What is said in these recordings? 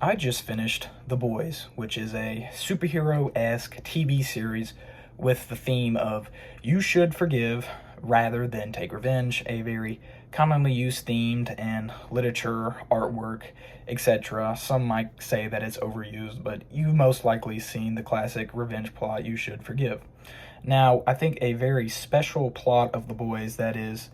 I just finished The Boys, which is a superhero-esque TV series with the theme of you should forgive rather than take revenge, a very commonly used theme in literature, artwork, etc. Some might say that it's overused, but you've most likely seen the classic revenge plot, you should forgive. Now, I think a very special plot of The Boys that is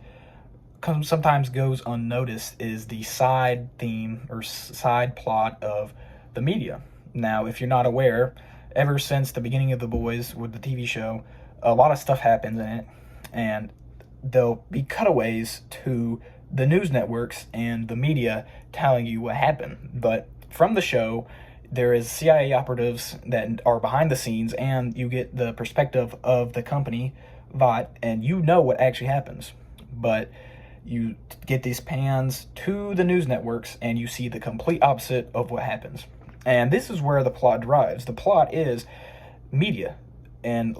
sometimes goes unnoticed is the side theme or side plot of the media. Now, if you're not aware, ever since the beginning of The Boys with the TV show, a lot of stuff happens in it, and there'll be cutaways to the news networks and the media telling you what happened. But from the show, there is CIA operatives that are behind the scenes, and you get the perspective of the company, Vought, and you know what actually happens. But you get these pans to the news networks and you see the complete opposite of what happens. And this is where the plot derives. The plot is media. And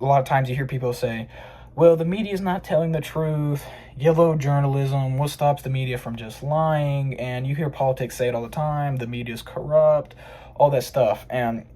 a lot of times you hear people say, well, the media is not telling the truth. Yellow journalism, what stops the media from just lying? And you hear politics say it all the time. The media is corrupt, all that stuff. And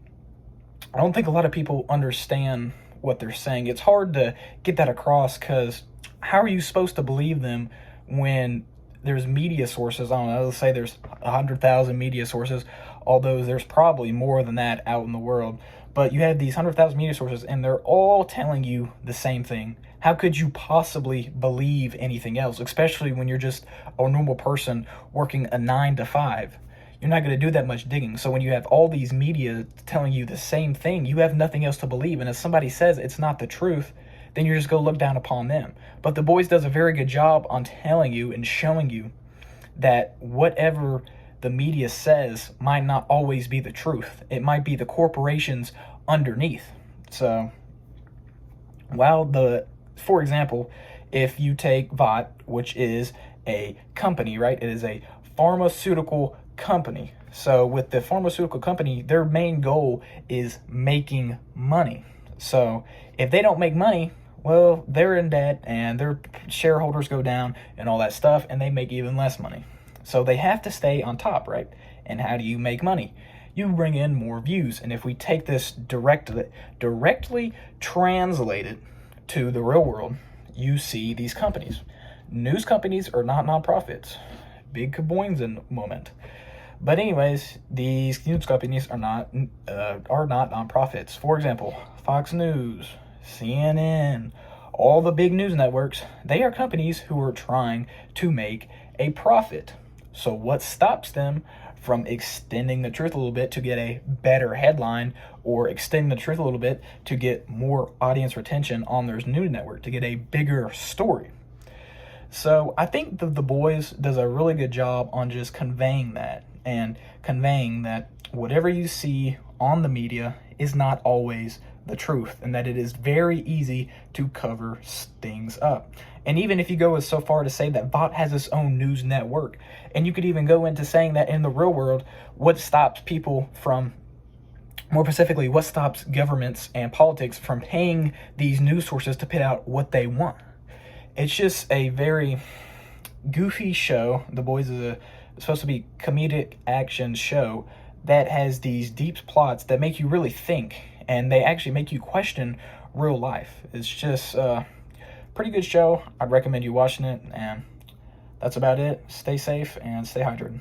I don't think a lot of people understand what they're saying. It's hard to get that across because how are you supposed to believe them when there's media sources? I don't know, let's say there's 100,000 media sources, although there's probably more than that out in the world. But you have these 100,000 media sources and they're all telling you the same thing. How could you possibly believe anything else, especially when you're just a normal person working a 9 to 5? You're not going to do that much digging. So when you have all these media telling you the same thing, you have nothing else to believe. And if somebody says it's not the truth, then you're just going to look down upon them. But The Boys does a very good job on telling you and showing you that whatever the media says might not always be the truth. It might be the corporations underneath. So, for example, if you take Vought, which is a company, right? It is a pharmaceutical company. So with the pharmaceutical company, their main goal is making money. So if they don't make money, well, they're in debt and their shareholders go down and all that stuff, and they make even less money. So they have to stay on top, right? And how do you make money? You bring in more views. And if we take this directly translate it to the real world, you see these companies. News companies are not nonprofits. Big kaboings in a moment. But anyways, these news companies are not nonprofits. For example, Fox News, CNN, all the big news networks, they are companies who are trying to make a profit. So what stops them from extending the truth a little bit to get a better headline, or extending the truth a little bit to get more audience retention on their news network, to get a bigger story? So I think The Boys does a really good job on just conveying that, and conveying that whatever you see on the media is not always the truth, and that it is very easy to cover things up. And even if you go so far to say that Vought has its own news network, and you could even go into saying that in the real world, what stops people from, more specifically, what stops governments and politics from paying these news sources to put out what they want? It's just a very goofy show. The Boys is supposed to be comedic action show that has these deep plots that make you really think, and they actually make you question real life. It's just a pretty good show. I'd recommend you watching it, and that's about it. Stay safe and stay hydrated.